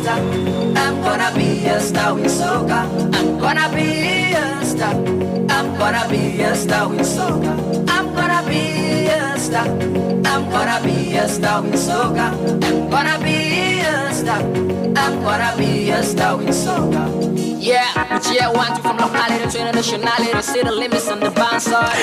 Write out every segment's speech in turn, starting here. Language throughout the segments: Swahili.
star. I'm gonna be a star with soca. I'm gonna be a star. I'm gonna be a star with soca. I'm gonna be a star. I'm gonna be a star with soca. I'm gonna be a star. I'm gonna be a star with soca. Yeah, yeah, one two from locality to internationality, see the limits on the band side.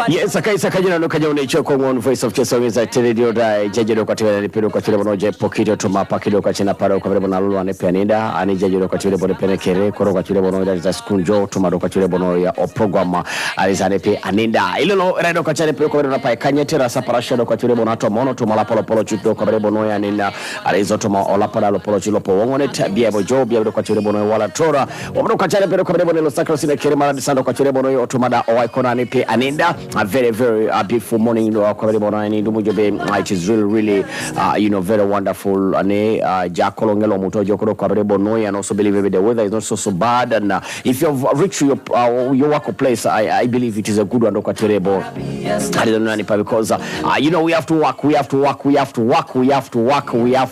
Yes, akaisa kajina no kajona ichoko on Voice of Chess with radio da jejero kwa tele piro kwa tele bonoje pokito to mapakido kwa china para kwa bebo nalu ane pianida ani jejero kwa tele bone penekere koro kwa tele bono da skunjo to mado kwa tele bono ya o program alizane pe aninda ilolo radio kwa tele piro kwa na pa kanyetera separation kwa tele bono to mono to mala polo chuto kwa bebo no ya nina alizo to ma ola para lo polo chulo po wongone tabia bojo bia kwa tele bono wala tora omo kwa tele piro kwa bebo no sakrosine kere mara disando kwa tele bono to mada o ikona ne pe aninda a very beautiful morning it is really very wonderful ane jakolongelo mutojo koro kwa rebo noy and also believe the weather is not so bad and if you've reached your workplace I believe it is a good one kwa rebo I don't know any because we have to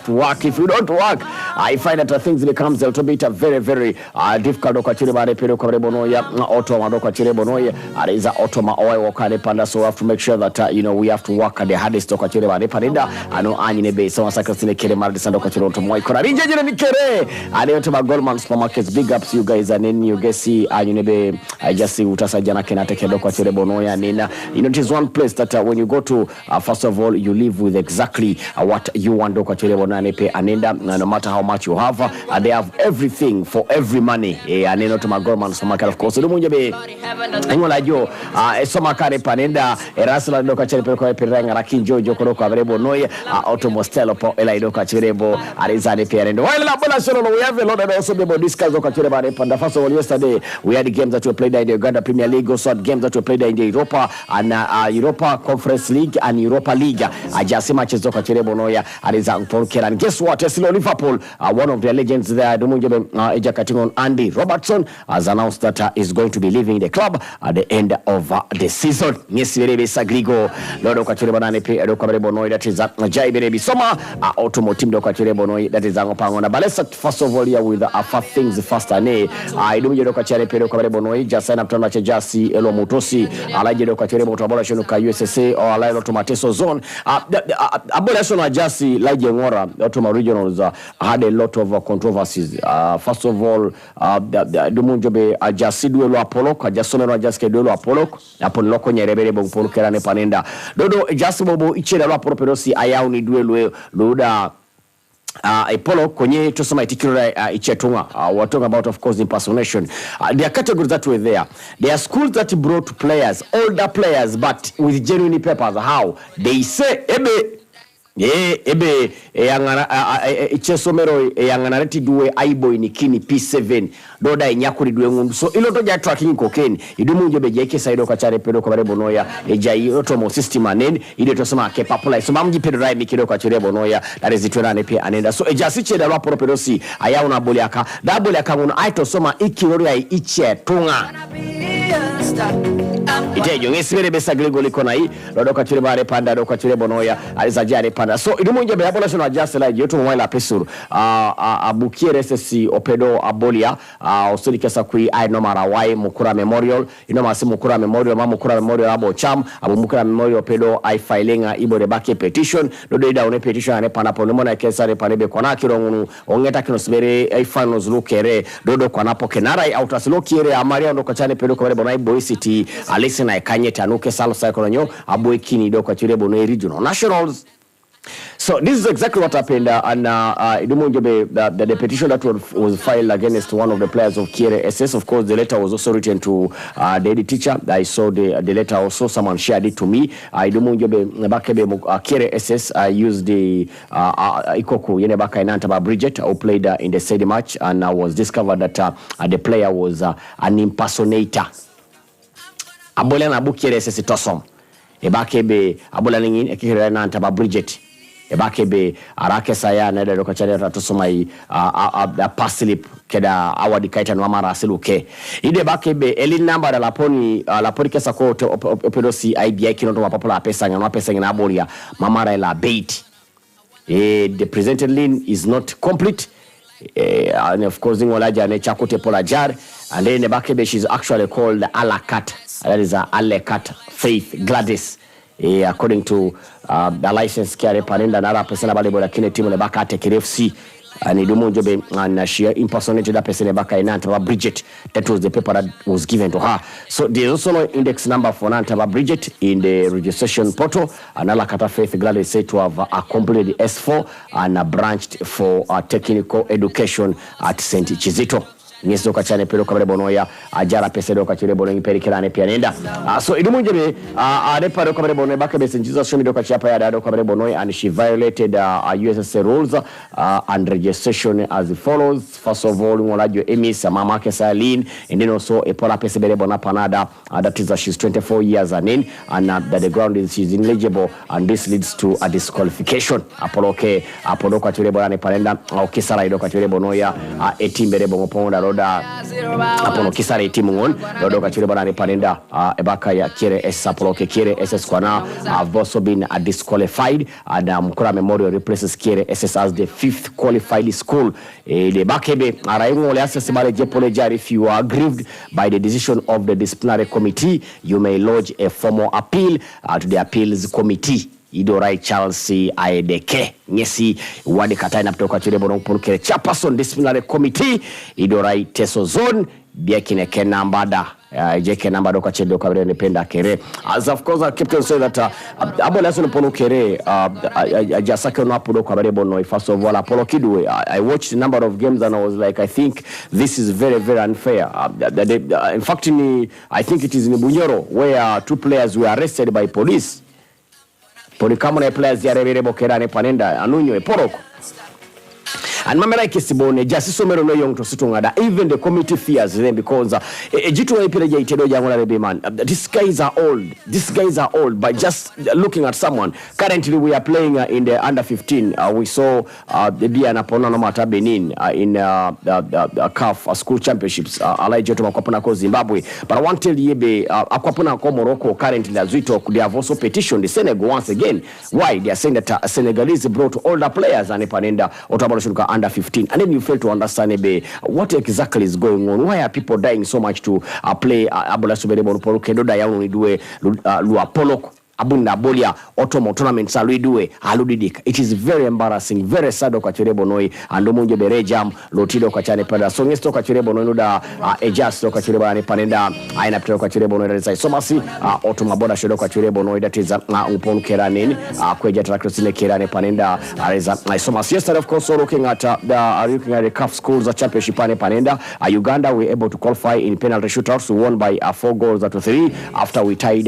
work if you don't work I find that things becomes a little bit very difficult kwa rebo kwa rebo noy auto kwa rebo noy is automa oil panda, so we have to make sure that we have to work at the hardest kwa chile ba panida ano anyine be so sakasine kere mar disando kwa chile to moi kora rinje jere nikere ale to ba Goldman supermarkets, big ups you guys and then you get see anyine be I just see utasajana kenate kedo kwa chile bonoya nina it is one place that when you go to first of all you live with exactly what you want kwa chile bonane pe anenda no matter how much you have they have everything for every money aneno to ma Goldman supermarket of course do munje be ngola jo so makare panenda erasla doka chelepo kwa piranga rakinjo jokoro kwa brebo noye automostelo po ela doka chirebo arizane pierendo while la bola solo we have a lot of also be discuss doka chireba panda. First of all, yesterday we had games that were played in the Uganda Premier League, also had games that were played in the Europa and Europa Conference League and Europa League ajasi matches doka chirebo noya ariza mpokera and guess what, still Liverpool one of their legends there Dumunjebe eja katingon Andy Robertson has announced that is going to be leaving the club at the end of the season. Nyesirebe sagrigo lodo kwa chile banane pe edo kwa bonoy that is jaibere soma automotive do kwa chile bonoy that is angopango na balesa. First of all here with first things first ane idu jedo kwa chile pe kwa bonoy just sign up to na chejasi elo motosi alaje do kwa chile motobola shonu ka USSA or ala automateso zone abola shonu jasi laje ngora automa regionals had a lot of controversies. First of all dumunjobe ajasi duelo apollo ajasomero ajaske duelo apollo apollo loko nyerebere bo polo kerane panenda dodo just bobo ichera lwa properosi ayaw ni duelo loda Apollo konye to some itikira ichetunga we're talking about of course impersonation. There are categories that were there. There are schools that brought players, older players but with genuine papers. How they say ebe ichesomero yanganareti duwe aiboy nikini P7 doda inyakuri duwe ngundu so iloto ja tracking cocaine idumunje beje ke saido kwa chare pedo kwa bonoya eja iloto system anen ile to sema ke papula so mamji pedo rai mikido kwa chare bonoya that is itwena ne pe anenda so eja siche da raporo pedo si aya una boliaka da boliaka ngono aito soma ikiwori ai iche tunga itejo ngesibere besa glego likona hii lodo kwa chile bare panda do kwa chile bonoya alizajare panda so idumunje be abola shona just like yoto mwala pesuru abukiere sesi opedo abolia osuri kesa kui ai no mara wai mukura memorial ino masi mukura memorial mukura memorial abo cham abu mukura memorial opedo ai filinga ibo de bake petition dodo ida one petition ane pana po nomona kesa re panebe kona kirongunu ongeta kino sibere ai finals lukere dodo kwa napo kenara ai outaslo kiere amaria ndo kwa chane pedo kwa bonai boy city alisi na ekanye tanuke salo sakolonyo abo ikini do kwa chire bono regional nationals. So this is exactly what happened and the petition that was filed against one of the players of Kiere SS. Of course, the letter was also written to the head teacher. I saw the letter also. Someone shared it to me. Kiere SS used the Ikoku Yenebaka Inantaba Bridget who played in the said match and was discovered that the player was an impersonator. Abola na Kiere SS tosom. Ebakebe abola ningin ekira Inantaba Bridget. Ebakebe arake saya na do kachare ratosomai a paslip keda awadi kaita no mara asiluke ide bakebe eli number da laponi kesa ko operosi IBI kino to mapapula pesa ngana abolia mamara ila bait the presented link is not complete And of course ngolaja ne chakute polajar, and then the bakebe she's actually called Alakat, that is Alekat Faith Gladys. According to the license carry panenda na rapesana bale bola kine timu ne bakate KFC and idumu jobe and she impersonated that person baka inanta Bridget. That was the paper that was given to her. So there's also no index number for Nantaba Bridget in the registration portal, and Alakata Faith Gladys is said to have completed the S4 and branched for technical education at St. Chizito. Nyeso kachane pero kabere bonoya ajara pesedo kachire bono imperikirane pianenda. So idumunjebe arepa do kabere bono baka besen Jesus show me do kachapa ya do kabere bono, and she violated USSA rules and registration as follows. First of all, ngolajo Emis mama ke Saline, and then also epola pesebere bona panada, that is she's 24 years and that the ground is she's ineligible, and this leads to a disqualification. Apolo kachire bono ne panenda okisara do kachire bonoya etimbere bongo ponda apono kisare timungon dodo kachire banane panenda ebaka ya kire esapolo ke kire SS kwana have also been disqualified, and Mkura Memorial replaces kire SS as the 5th qualified school. The bakebe araingo le access bale jepole jar. If you are aggrieved by the decision of the disciplinary committee, you may lodge a formal appeal to the appeals committee. Idorai Charles Aedeke Nyesi wadi katai na kutoka chile bono mpulukere chairperson disciplinary committee Idorai Teso Zone biakine kenambada jeke namba doka chile doka wale nependa kere. As of course Captain said that abo laso niponu kere ajasake unapu doka wale bono. First of all Apollo Kidwe, I watched a number of games and I was like, I think this is very very unfair. In fact I think it is in Bunyoro where 2 players were arrested by police. Polikamone players ya rebere bokera ne panenda anunyo eporoko. And mamela ikisibone jasiso mero no young to situngada. Even the committee fears them because jitu ipele itedo jangola rebe man. These guys are old. By just looking at someone. Currently we are playing in the under 15. We saw the Bia na Pona no Mata Benin in the CAF school championships. Alaije to makwapuna ko Zimbabwe. But I want to tell you akwapuna ko Morocco currently as we talk, they have also petitioned the Senegal once again. Why? They are saying that Senegalese brought older players and panenda otabalo under 15, and then you fail to understand what exactly is going on. Why are people dying so much to play Abola Suberebo Polo Kedo Dayan Lidue Lua Polok Abunda Bolia Otomo tournament Salidue Aludidik? It is very embarrassing, very sad okachirebo noi and Omunje Berejam Lotido Kachane Pada. So nesto kachirebo no da ejas do kachirebo ne panenda aina pto kachirebo no resai. So masi Otoma Boda shodo kachirebo no, that is upon Keranin kweja trakrosine Kerane panenda areza. So masi yesterday of course looking at the CAF schools championship panenda. Uganda were able to qualify in penalty shootouts, won by 4 goals to 3 after we tied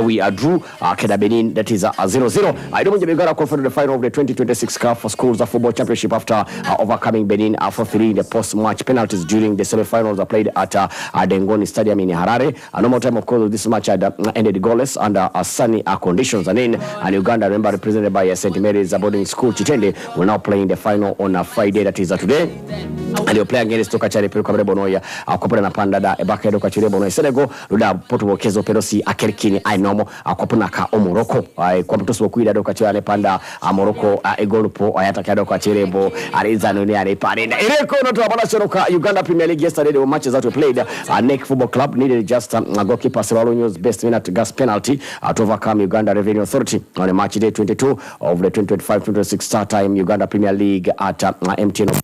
we drew Keda Benin, that is 0-0. I don't want to be qualified the final of the 2026 CAF Schools Football Championship after overcoming Benin 4-3 in the post-match penalties during the semi-finals played at Dengoni Stadium in Harare. A normal time, of course, this match had ended goalless under sunny conditions. And Uganda, remember, represented by St. Mary's boarding school Chitende, will now play in the final on Friday, that is today. And they'll play against Tokachari Perukabre Bonoya, Akopana Pandada, Ebaka Dokachire Bono, Senegal, Luda Portugal Kezo Perosi, Akerkini, I normal, Akopunaka, Omoroko, I Komputus Wakuida Dokachare Panda, Amoroko, Egolupo, Ayataka Dokachirebo, Arizanone, Parina, Ereko, not Abanasoka, Uganda Premier League yesterday, the matches that we played, Neck Football Club needed just a goalkeeper Serralonio's best minute gas penalty to overcome Uganda Revenue Authority on a match day 22 of the 2025-2026 start time Uganda Premier League at MTN.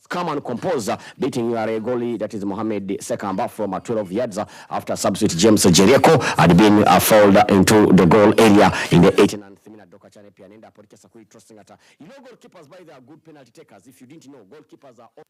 Come and composer beating a goalie, that is Mohamed Sekamba from 12 yards after substitute James Jericho had been fouled into the goal area in the 89th minute. Trusting at goalkeepers by the good penalty takers. If you didn't know, goalkeepers are all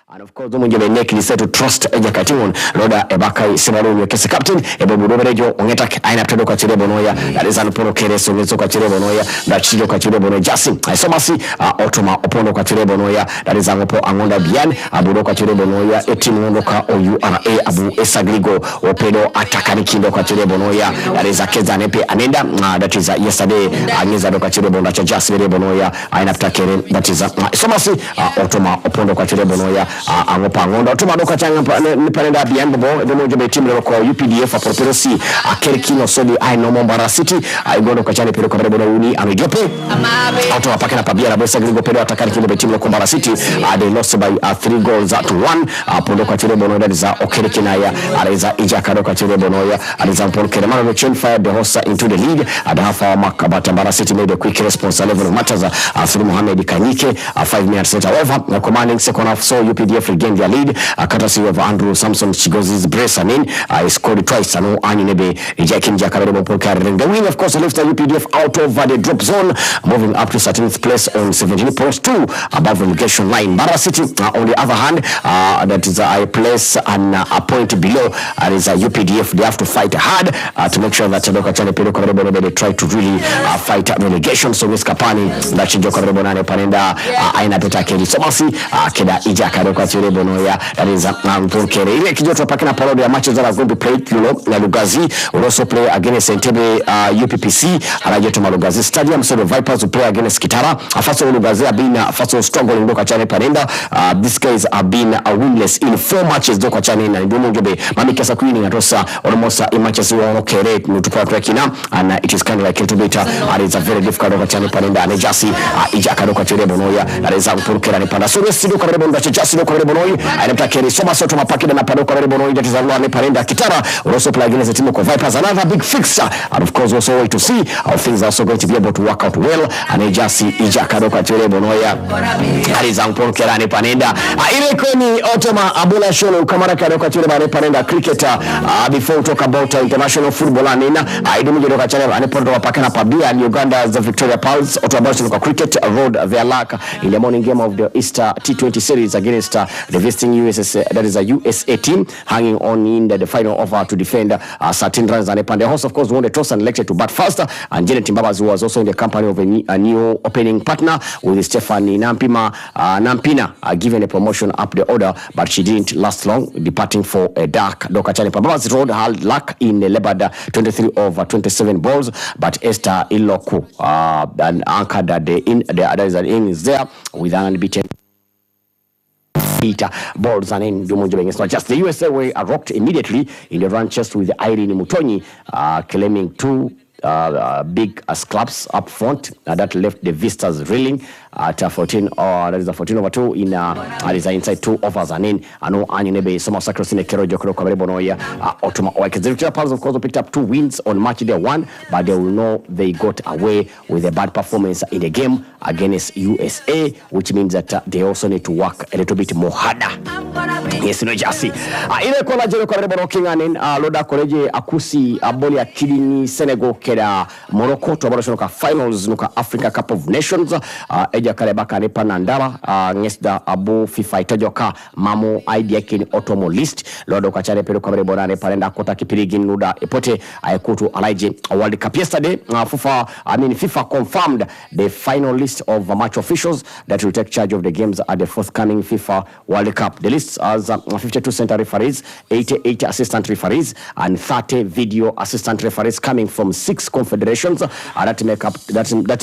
and of course Munjebe Neki is said to trust Ejakatimon Loda Ebakai Simaru Kese Captain Ebeburejo Ongetak Aina Todoka Chirebonoya, that is Anpono Keres Soka Chirebonoya, that Chidoka Chirebono Jasim Isomasi Otoma Opono Kachirebonoya, that is Angopo Angonda Bian Abudoka Chirebonoya, Etimondoka OURA Abu Esagrigo Opedo Atakani Kindo Kachirebonoya, that is Akezanepe Anenda, that is yesterday Aniza Doka Chirebono Jasmine Bonoya, Aina Takere, that is Somasi Otoma Opono Kachirebonoya chirebo noya angopangondo tuma doka changa panenda biambo the mojo be team ko UPDF apropero si akerikino sodi I no Mombara City aigondo kwa chane pero kwa uni amejope auto apaka na pabia na bosa gringo pero atakari kile be team ko Mombara City they lost by 3 goals to 1 pondo kwa chirebo noya za okerikinaya aliza ijakado kwa chirebo noya aliza Paul Keremano no chain fired the hossa into the league at half hour mark but Mombara City made a quick response level matters through Mohamed Kanyike 5 minutes later. However, commanding second half saw UPDF regain their lead courtesy of Andrew Samson Chigozi's brace and in scored twice and Anyinebe Jakin Jakarebo Polkar. The win of course lifts the UPDF out of the drop zone, moving up to 13th place on 17 points, 2 above relegation line. Mombasa City on the other hand that is a place and a point below is a UPDF. They have to fight hard to make sure that they try to really fight relegation. So Miss Kapani that Jokarebo Nane Panenda aina peta kedi somasi keda ijakado kwa chirebo noya that is Mpolkere ile kijoto pakina parodi ya matches that are going to play na Lugazi will also play against Entebbe UPPC alajeto Malugazi Stadium. So the Vipers will play against Kitara. Faso Lugazi have been Faso struggling doka chane Panenda. These guys have been winless in 4 matches doka chane na ndumo ngebe mamikasa kwini ngatosa almost in matches wa okere nutukwa kwa kina and it is kind of like a little bit and it's a very difficult doka chane Panenda and jasi ijakado kwa chirebo noya that is Mpolkere ni panda so residu kwa rebo ndache jasi kwa rebo noya anapta keri soma soto mapakida na pado kwa rebo noya that is alwa ni Panenda Kitara will also play against the team of Vipers, another big fixture and of course also wait to see how things are also going to be able to work out well and jasi ijakado kwa chirebo noya that is Mpolkere ni Panenda ile kweni otoma abula sholo ukamara kado kwa chirebo ni Panenda cricketer before we talk about international football anina idumu jodo kwa chirebo ni pondo wapakana pabia and Uganda's Victoria Pulse otobasholo kwa cricket rode their luck in the morning game of the Easter T20 series against the visiting that is a USA team hanging on in the final offer to defend 13 runs and the host of course won the toss and elected to bat faster and Janet Mbabazi was also in the company of a new opening partner with Stephanie Nampina given a promotion up the order but she didn't last long departing for a dark Dokachane. Mbabazi rode hard luck in the Lebada 23 over 27 balls but Esther Iloku and anchored the other is an innings there with an unbeaten balls and in it's not just the USA were rocked immediately in the run chest with Irene Mutonyi claiming 2 big scraps up front that left the vistas reeling at 14 or that is a 14 over 2 in that is inside 2 overs and in ano Anyinebe some sacros in the Kero Jokro Kaberebo noya Otoma Oike. The Victoria Pulse of course picked up 2 wins on match day 1 but they will know they got away with a bad performance in the game against USA, which means that they also need to work a little bit more harder. Yes, no jasi ile kola jero Kaberebo Kinganen loda koleje akusi aboli akidini Senegal keda Morocco to abaloka finals nuka Africa Cup of Nations Kalebaka ne panandala ngesda abu FIFA itojoka mamu idea kini otomo list lodo kachare pero Kaberebo ne palenda kota kipirigi nuda epote ayekutu alaije World Cup yesterday. FIFA confirmed the final list of match officials that will take charge of the games at the forthcoming FIFA World Cup. The list has 52 center referees, 88 assistant referees and 30 video assistant referees coming from 6 confederations that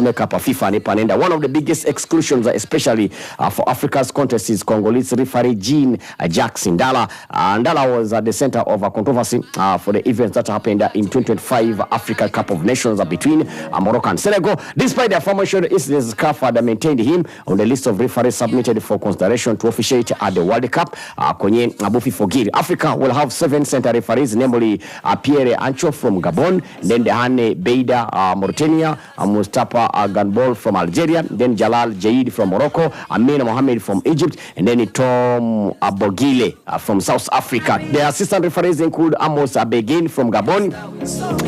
make up a FIFA ne panenda. One of the biggest exclusions, especially for Africa's contest, is Congolese referee Jean Jackson Ndala. Ndala was at the center of a controversy for the events that happened in 2025 Africa Cup of Nations between Morocco and Senegal. Despite the formation, Isles CAF had maintained him on the list of referees submitted for consideration to officiate at the World Cup. Konye Abufi Fogiri. Africa will have 7 center referees, namely Pierre Ancho from Gabon, then Dehane Beida Mauritania, Mustafa Ganbol from Algeria, then Jalal Jaid from Morocco, Amina Mohamed from Egypt, and then Tom Abogile from South Africa. The assistant referees include Amos Abegin from Gabon,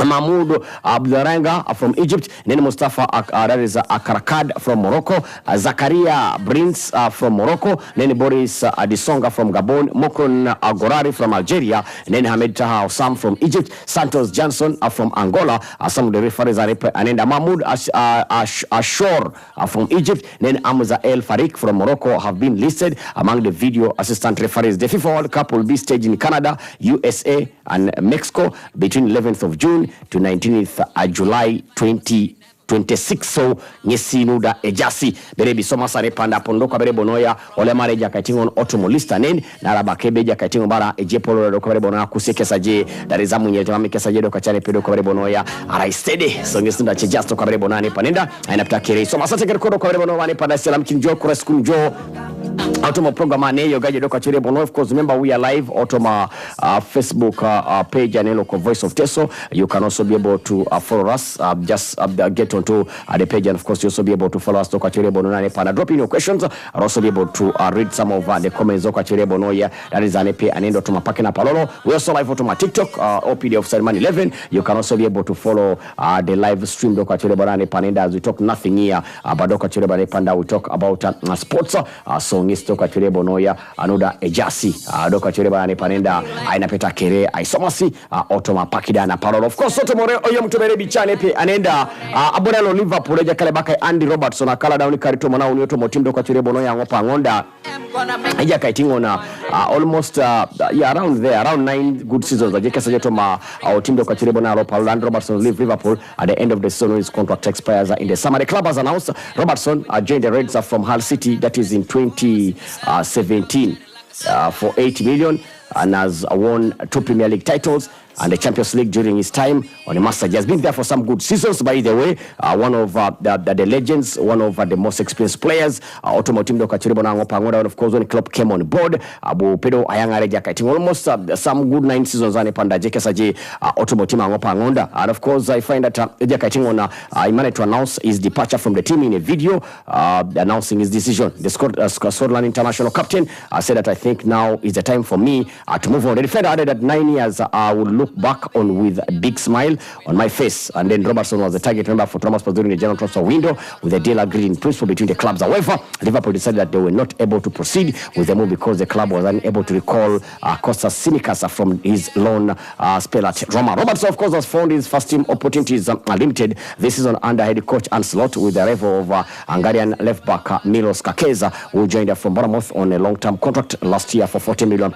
Mahmoud Abduranga from Egypt, and then Mustafa Akarakad from Morocco, Zakaria Brins from Morocco, then Boris Adisonga from Gabon, Mokron Agorari from Algeria, and then Hamed Taha Osam from Egypt, Santos Johnson from Angola. Some of the referees are and then Mahmoud Ashor from Egypt, then Amza El Farik from Morocco have been listed among the video assistant referees. The FIFA World Cup will be staged in Canada, USA, and Mexico between 11th of June to 19th July 20 26 so nyesinuda ejasi berebi soma sare panda pondoka bere bonoya ole mareja kaitingon otomolista nen na rabakebe ja kaitingon bara ejepolo do kabere bonoya kusekesa je darizamu nyete mamekesa je do kachane pedo kabere bonoya araistede so nyesunda chejasto kabere bonane panenda ainapita kire soma sate kerkodo kabere bonoya ne panda selam kinjo kureskunjo Automa program aneyo gaje doka chere bono. Of course, remember we are live Automa Facebook page and local Voice of Teso. You can also be able to follow us. Just get onto the page, and of course you also be able to follow us doka chere bono na nepana. Drop in your questions. I'll also be able to read some of the comments doka chere bono ya. That is anepe anendo Automa pakena palolo. We also live Automa TikTok OPD of Salman 11. You can also be able to follow the live stream doka chere bono na panenda as we talk nothing here about doka chere bono panda. We talk about sports. So ngistoka chere bonoya anoda ejasi doka chere bana panenda aina peta kere aisomasi Automa pakida na parolo. Of course soto more oyo mtobere bichane pe anenda abonalo Liverpool eja kale baka Andy Robertson akala down karito mona unyoto motindo kwa chere bonoya ngopa ngonda eja kaitingona almost around 9 good seasons ajeke sajeto ma otindo kwa chere bonoya Andy Robertson leave Liverpool at the end of the season. His contract expires in the summer. The club has announced Robertson joined the Reds from Hull City, that is in 2017 for 8 million, and has won 2 Premier League titles and the Champions League during his time on the Master. He has been there for some good seasons, by the way. One of the legends, one of the most experienced players. Automotive do kachiribo na ngopa ngonda. And of course, when the club came on board, Abu Pedro Ayanga reja kaiting almost some good 9 seasons on panda jeke saje Automotive ngopa ngonda. And of course, I find that reja kaiting on he managed to announce his departure from the team in a video announcing his decision. The Scotland international captain said that I think now is the time for me to move on. The defender added that 9 years would look back on with a big smile on my face. And then Robertson was the target member for Thomas during the general transfer window with a deal agreed in principle between the clubs. However, Liverpool decided that they were not able to proceed with the move because the club was unable to recall Kostas Tsimikas from his loan spell at Roma. Robertson, of course, has found his first team opportunities limited this season under head coach Ancelotti with the arrival of Hungarian left back Milos Kakeza, who joined from Bournemouth on a long-term contract last year for £40 million.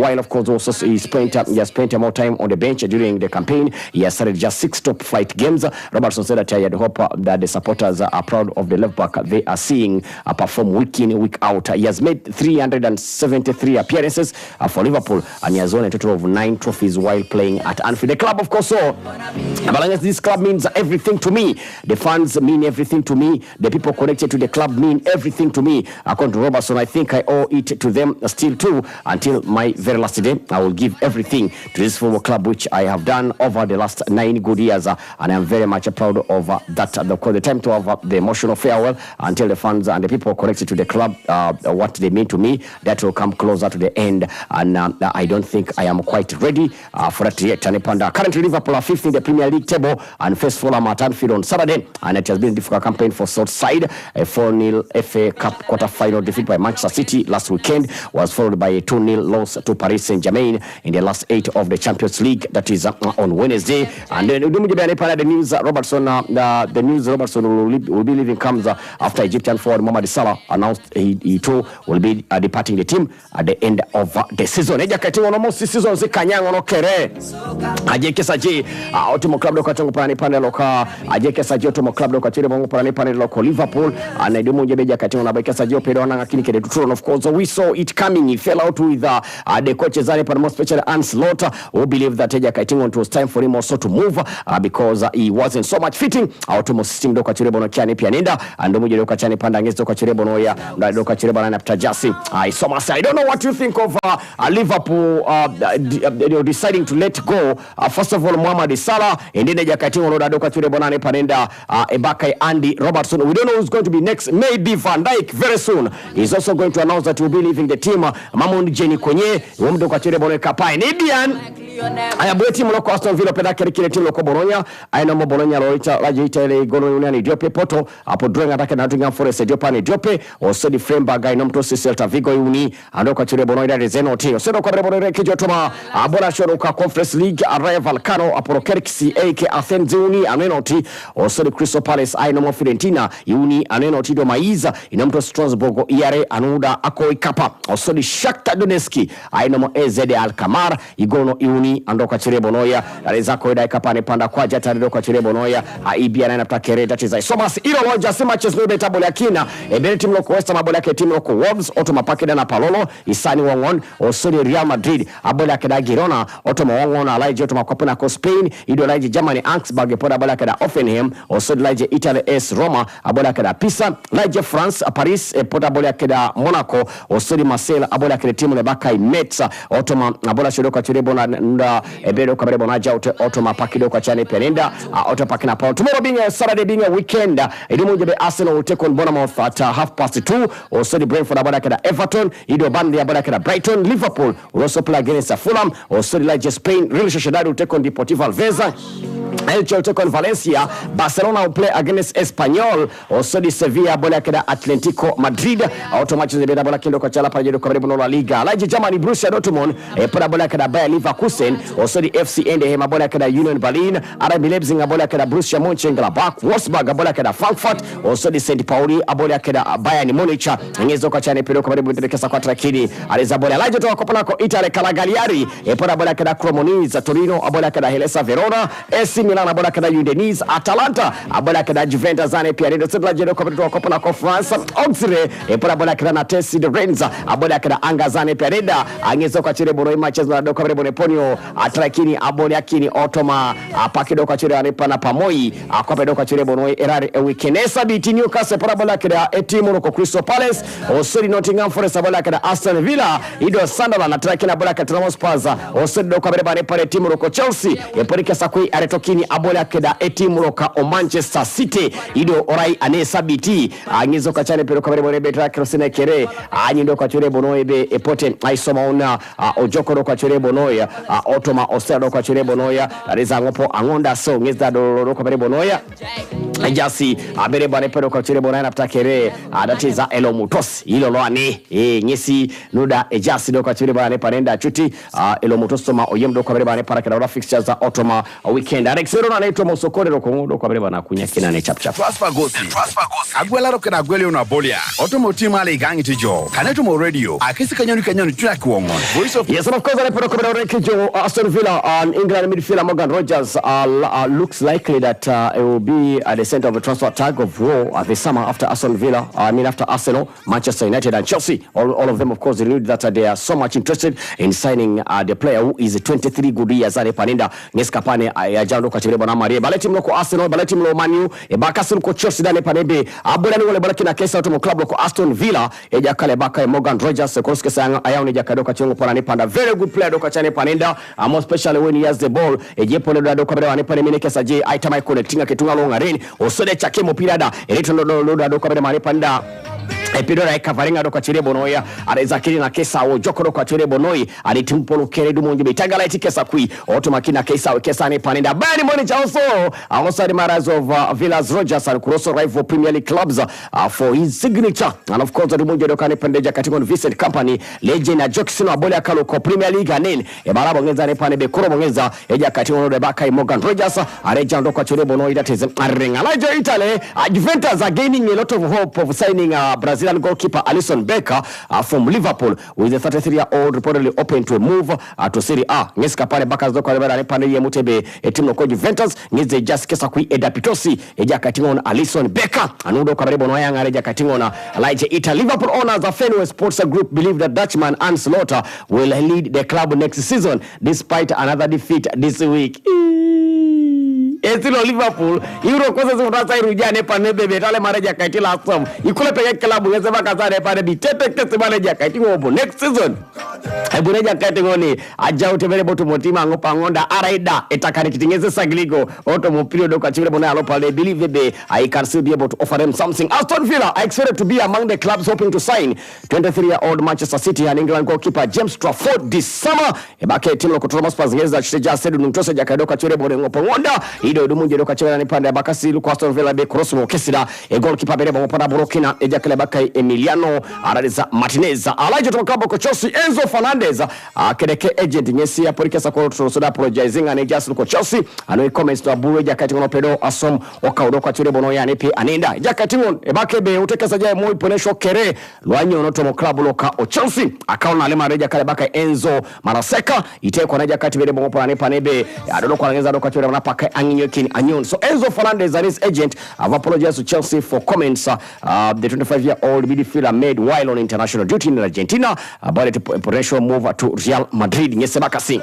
While, of course, also he has spent more time on the bench during the campaign. He has started just 6 top flight games. Robertson said that he had hope that the supporters are proud of the left back they are seeing perform week in, week out. He has made 373 appearances for Liverpool, and he has won a total of 9 trophies while playing at Anfield. The club, of course, this club means everything to me. The fans mean everything to me. The people connected to the club mean everything to me. According to Robertson, I think I owe it to them still too. Until my very last day, I will give everything to this football club, which I have done over the last 9 good years, and I am very much proud of that. The time to have the emotional farewell until the fans and the people connected to the club, what they mean to me, that will come closer to the end, and I don't think I am quite ready for that yet. And currently Liverpool are 5th in the Premier League table and face Fulham at Anfield on Saturday, and it has been a difficult campaign for Southside. A 4-0 FA Cup quarter-final defeat by Manchester City last weekend was followed by a 2-0 loss to Paris Saint-Germain in the last 8 of the Champions League, that is on Wednesday. And then the news Robertson will be leaving comes after Egyptian forward Mohamed Salah announced he too will be departing the team at the end of the season. Eja katingo no most season zikanyango no kere ajekesa je Automo club doka chongo pani pande loka ajekesa je Automo club doka chire bongo pani pande loko Liverpool and idumu jebeja katingo na bekesa je opero na ngakini kede tuturo. Of course we saw it coming. He fell out with the coaches and most especially Ancelotti, who believed that Eja katingo it was time for him also to move because he wasn't so much fitting. Automo system doka chire bono chani pianenda and idumu doka chani panda ngezi doka chire bono ya doka chire bana napita jasi. I don't know what you think of Liverpool deciding to let go first of all Mohamed Salah, and then Eja katingo no doka chire bono ne panenda Ebaka Andy Robertson. We don't know who's going to be next. Maybe Van Dijk very soon. He's also going to announce that he will be leaving the team. Mamoun Jenny Konye womdo kwa chire bono kapai Nibian ayabwe timu loko Aston Villa peda kile timu loko Bologna aina mo Bologna loita laje ile gono uniani Diope Porto apo drawing atake na Nottingham Forest Diope ni Diope osodi Freiburg ino mto Celta Vigo uni ando kwa chire Bologna de Zenoti osedo kwa Bologna kijotoma abora shoro ka Conference League arrival Cano aporo Kerkisi AK Athens uni anenoti osodi Crystal Palace aina mo Fiorentina uni anenoti do Maiza ino mto Strasbourg iare anuda ako ikapa osodi Shakhtar Donetsk ainomo EZ Alkamar igono iuni andoka chirebo noya aliza koida ikapane panda kwa jata ndoka chirebo noya aibia na napta kereta chiza somas ilo loja si matches no beta bola kina ebele timu loko West Ham bola ke timu loko Wolves otoma pakeda na Palolo isani wongon osori Real Madrid abola ke da Girona otoma wongon alaije otoma kopena ko Spain ido alaije Germany Augsburg poda bola ke da Offenheim osori alaije Italy AS Roma abola ke da Pisa alaije France Paris poda bola ke da Monaco osori Marseille abola ke timu le Bakai Metz otoma abola shodoka chirebo na nda ebelo kabrebo na jaute otoma pakido kwa chane penenda otopakina Paul tomorrow being a Saturday being a weekend idimunje be Arsenal will take on Bournemouth at 2:30 osori Brentford abola ke da Everton ido bandi abola ke da Brighton Liverpool will also play against Fulham osori like Spain Real Sociedad will take on Deportivo Alaves Elche will take on Valencia Barcelona will play against Espanyol osori Sevilla abola ke da Atletico Madrid automatically the bola kindo kwa chala pajedo kwa rebo La Liga like Germany Borussia Dortmund poda bola ke da Bayer Leverkusen osori FC Eindhoven abola ke da Union Berlin RB Leipzig abola ke da Borussia Mönchengladbach Wolfsburg abola ke da Frankfurt osori St. Pauli abola ke da Bayern Munich ngezo kwa chane pero kwa rebo ndekesa kwa trakini alizabola like to kopana ko Italy Cagliari poda bola ke da Cremonese Torino abola ke da Hellas Verona AC Milan abola ke da Udinese Atalanta abola ke da Juventus ane pia ndio sema jedo kwa kopana ko France Auxerre poda bola ke da Natesi de Rennes abola ke da Angazane pia ndio angezo kwa chire boro matches na doka rebo Neponio atrakini abola kini otoma pakido kwa chire anepana pamoi akwape doka chire boro erare weekendesa biti Newcastle poda bola ke da timu ko Crystal Palace osori Nottingham Forest abola ke da Aston Villa ido Sunderland atrakina abola ke da Spurs osori doka rebo pale timu ko Chelsea eporike sakui aretokini abola ke da timu ka Manchester City ido orai anesa biti angizo kwa chane pero kwa rebo betra krosene kere anyindo kwa chire bono ebe epote aisoma una ojokoro kwa chire bono ya otoma osero kwa chire bono ya reza ngopo angonda so ngeza do kwa rebo bono ya jasi abere bane pero kwa chire bono na ptakere adatiza elo mutos ilo loane nyesi nuda jasi do kwa chire bane panenda chuti elo mutos toma oyemdo kwa bane para kala fixtures za otoma weekend Alexero na naitwa Mosokore ro kongo kwa bane kunya kinane chap chap Prosper Gosi agwela ro kana agwele una bolia otomotima ale gangi tijo kaneto mo radio akisi kanyoni track wongon voice of yes of course ale pero kwa rekijo Aston Villa and England midfielder Morgan Rogers looks likely that it will be at the center of a transfer tag of war this summer after Aston Villa after Arsenal Manchester United and Chelsea all of them of course renewed that they are so much interested in signing the player who is 23 good years ale panenda ngeskapane ajando kwa chirebo na Marie baleti mloko Arsenal baleti mlo Man U bakasim ko Chelsea dale panebe abola ni wale balaki na kesa automo club ko Aston Villa ejakale baka Morgan Rogers koske sang ayao ni jakadoka chongo pona ni panda very good player doka chane panenda more especially when he has the ball ejepole doka bele wani pane mine kesa je aitama connecting ketunga longa rain osode chakemo pirada eletondo doka bele mani panda epidora ekavaringa doka chirebo noya arezakiri na kesa ojokoro kwa chirebo noi alitimpolo keredu monje bitagala etikesa kui otomakina kesa ne panenda bani monitor also the matters of Villas Rogers and Crosso rival Premier League clubs for his signature and of course the monje doka ne pendeja katika Vincent Company legend na Jackson abola kalo ko Premier League anen ebarabo ngeza ne panebe koro ngeza eja katika no baka Morgan Rogers areja doka chirebo noi that is arenga lajo Italy Juventus are gaining a lot of hope of signing Brazilian goalkeeper Alisson Becker from Liverpool with a 33-year-old reportedly open to a move to Serie A. Ngeska pale baka zoko lebera ne pande yemutebe timu ko Juventus ngeze just kesa kui edapitosi eja katingona Alisson Becker anudo karebo no yanga eja katingona like Italy. Liverpool owners of Fenway Sports Group believe that Dutchman Hans Lotter will lead the club next season despite another defeat this week. Estilo Liverpool Euro kwanza zimutasa irujane panebe betale mareja kaitila asom ikule peke klabu ngezeba kazare pare bitete kese mareja kaitingo obo next season ebureja kaitingoni aja utebele botu motima ngopa ngonda araida etakari kitingeze sagligo oto mo period ka chibele bona alopa they believe they I can still be able to offer them something. Aston Villa are expected to be among the clubs hoping to sign 23-year-old Manchester City and England goalkeeper James Trafford this summer ebake timu ko Thomas Spurs ngeza chiteja sedu ntose jakadoka chire bore ngopo ngonda ido Emmanuel Dumunje doka chera ni pande bakasi Luko Aston Villa be cross no kesida goalkeeper bereba mupana Burkina ejakale bakai Emiliano araliza Martinez alaje to club ko Chelsea Enzo Fernandez akedeke agent nyesi ya polikesa ko soda apologizing and just ko Chelsea ano comments to aburu jakati ngono pedo asom okaudo kwa chire bono yani pe anenda jakati ngon ebakebe utekesa jaye mo iponesho kere lwanyo no to club loka o Chelsea akaona alema reja kale bakai Enzo Maraseka itekwa na jakati bereba mupana panebe adodo kwa ngeza doka chire paka anginyo kini anyon. So Enzo Fernandez and his agent have apologized to Chelsea for comments the 25-year-old midfielder made while on international duty in Argentina about a potential move to Real Madrid. Nyesebakasi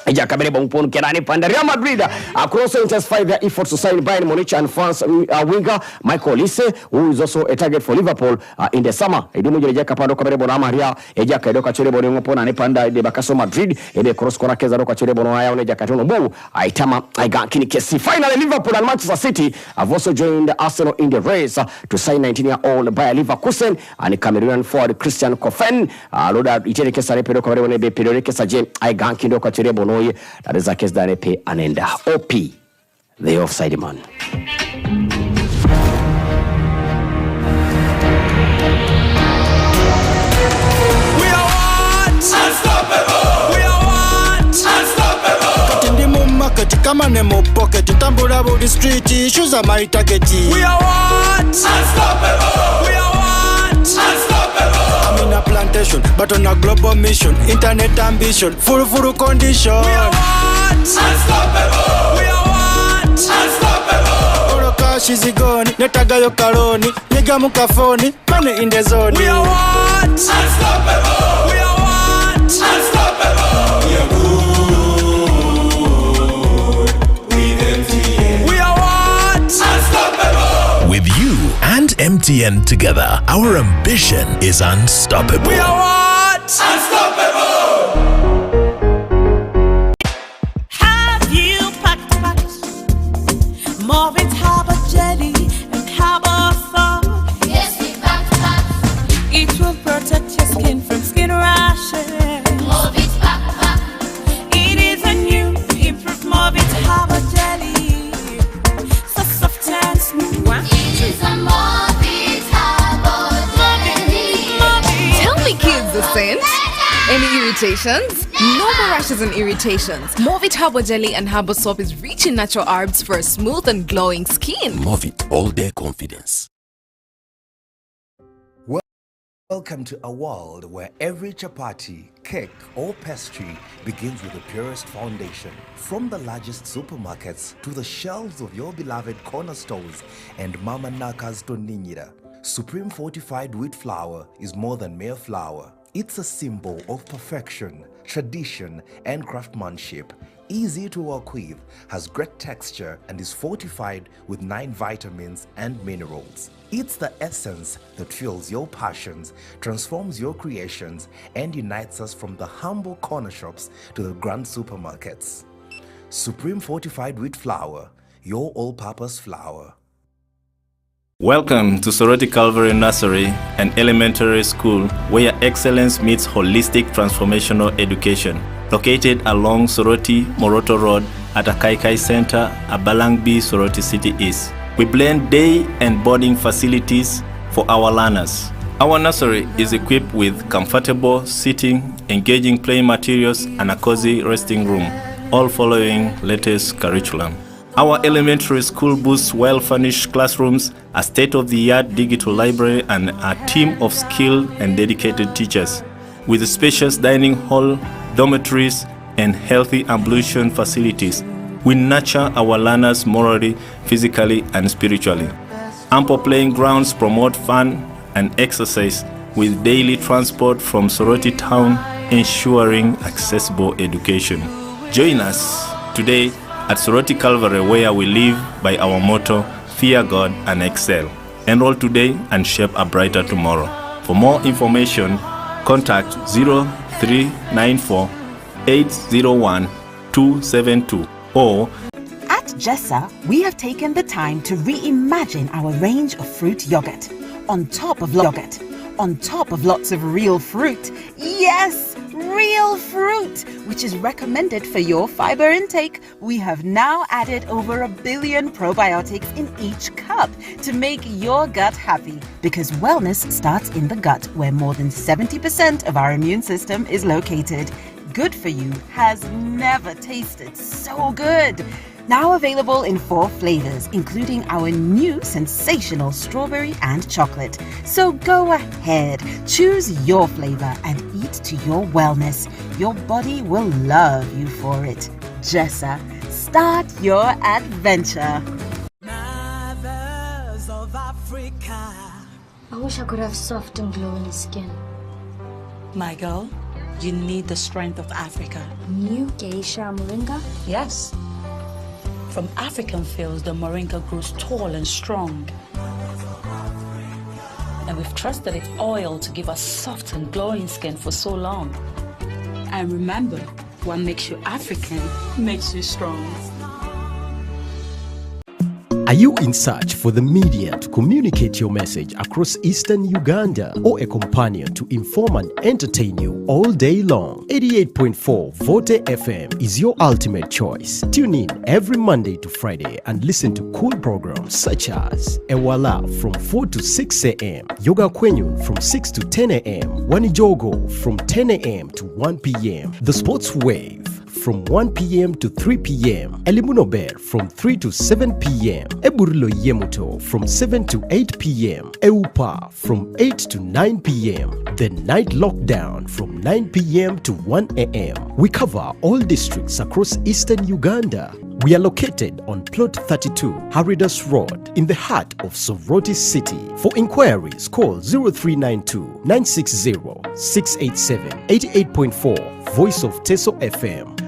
Ija kabere bongpon kenani panda Real Madrid across intensify their efforts to sign Bayern Munich and France winger Michael Olise, who is also a target for Liverpool in the summer. Idumu jeje kapando kabere bona Maria eja kadoka chire bono ngopona ne panda de bakaso Madrid ebe cross kora keza doka chire bono aya one jakatono bu aitama aiga kini kesi. Finally Liverpool and Manchester City have also joined Arsenal in the race to sign 19-year-old Bayer Leverkusen and Cameroonian forward Christian Kofen loda itere kesa ne pedo kabere be pedo kesa je aiga kini doka chire bono that is a case that pay anenda OP the offside man. We are what? Unstoppable. We are what? Unstoppable. Kati mu market kama ne mu pocket tambula bu the street issues are my target. We are what? Unstoppable. We are what? Unstoppable. I'm in a plantation, but on a global mission. Internet ambition, full condition. We are what? Unstoppable. We are what? Unstoppable. Oro cash is gone, netaga yo karoni, nigga mukafoni, money in the zone. We are what? Unstoppable. We are what? Unstoppable. We are good with MTN. We are what? Unstoppable. With you and MTN together, our ambition is unstoppable. We are what? Unstoppable. Have you packed more with Harbour Jelly and Harbour Foam? Yes, we packed. It will protect your skin from skin rashes. Morbid pack. It is a new improved Morbid Harbour Jelly, so soft and smooth. It is a Morbid Harbour Jelly. Tell me, kids, the sense. Any irritations? No more rashes and irritations. Movit Harbour Jelly and Harbour Soap is rich in natural herbs for a smooth and glowing skin. Movit all day confidence. Welcome to a world where every chapati, cake or pastry begins with the purest foundation. From the largest supermarkets to the shelves of your beloved corner stores and Mama Naka's Toninyira, Supreme Fortified Wheat Flour is more than mere flour. It's a symbol of perfection, tradition and craftsmanship. Easy to work with, has great texture and is fortified with 9 vitamins and minerals. It's the essence that fuels your passions, transforms your creations, and unites us from the humble corner shops to the grand supermarkets. Supreme Fortified Wheat Flour, your all-purpose flour. Welcome to Soroti Calvary Nursery and Elementary School, where excellence meets holistic transformational education. Located along Soroti Moroto Road at Akaikai Center, Abalangbi, Soroti City East. We blend day and boarding facilities for our learners. Our nursery is equipped with comfortable seating, engaging playing materials, and a cozy resting room, all following latest curriculum. Our elementary school boasts well-furnished classrooms, a state-of-the-art digital library, and a team of skilled and dedicated teachers. With a spacious dining hall, dormitories, and healthy ablution facilities, we nurture our learners morally, physically, and spiritually. Ample playing grounds promote fun and exercise with daily transport from Soroti town, ensuring accessible education. Join us today at Soroti Calvary, where we live by our motto, Fear God and Excel. Enroll today and shape a brighter tomorrow. For more information, contact 0394 801 272 or At Jessa, we have taken the time to reimagine our range of fruit yogurt on top of yogurt. on top of lots of real fruit. Yes, real fruit, which is recommended for your fiber intake. We have now added over 1 billion probiotics in each cup to make your gut happy, because wellness starts in the gut, where more than 70% of our immune system is located. Good for you has never tasted so good. Now available in 4 flavors, including our new sensational strawberry and chocolate. So go ahead, choose your flavor and eat to your wellness. Your body will love you for it. Jessa, start your adventure. Mothers of Africa. I wish I could have soft and glowing skin. My girl, you need the strength of Africa. New geisha moringa? Yes. From African fields, the moringa grows tall and strong. And we've trusted its oil to give us soft and glowing skin for so long. And remember, what makes you African makes you strong. Are you in search for the media to communicate your message across Eastern Uganda, or a companion to inform and entertain you all day long? 88.4 Vote FM is your ultimate choice. Tune in every Monday to Friday and listen to cool programs such as Ewala from 4 to 6 a.m., Yoga Kwenyun from 6 to 10 a.m., Wanijogo from 10 a.m. to 1 p.m., The Sports Wave from 1 p.m. to 3 p.m. Elimunober from 3 to 7 p.m. Eburilo Yemuto from 7 to 8 p.m. Eupa from 8 to 9 p.m. The Night Lockdown from 9 p.m. to 1 a.m. We cover all districts across Eastern Uganda. We are located on Plot 32, Haridas Road, in the heart of Soroti City. For inquiries, call 0392 960 687. 88.4 Voice of Teso FM.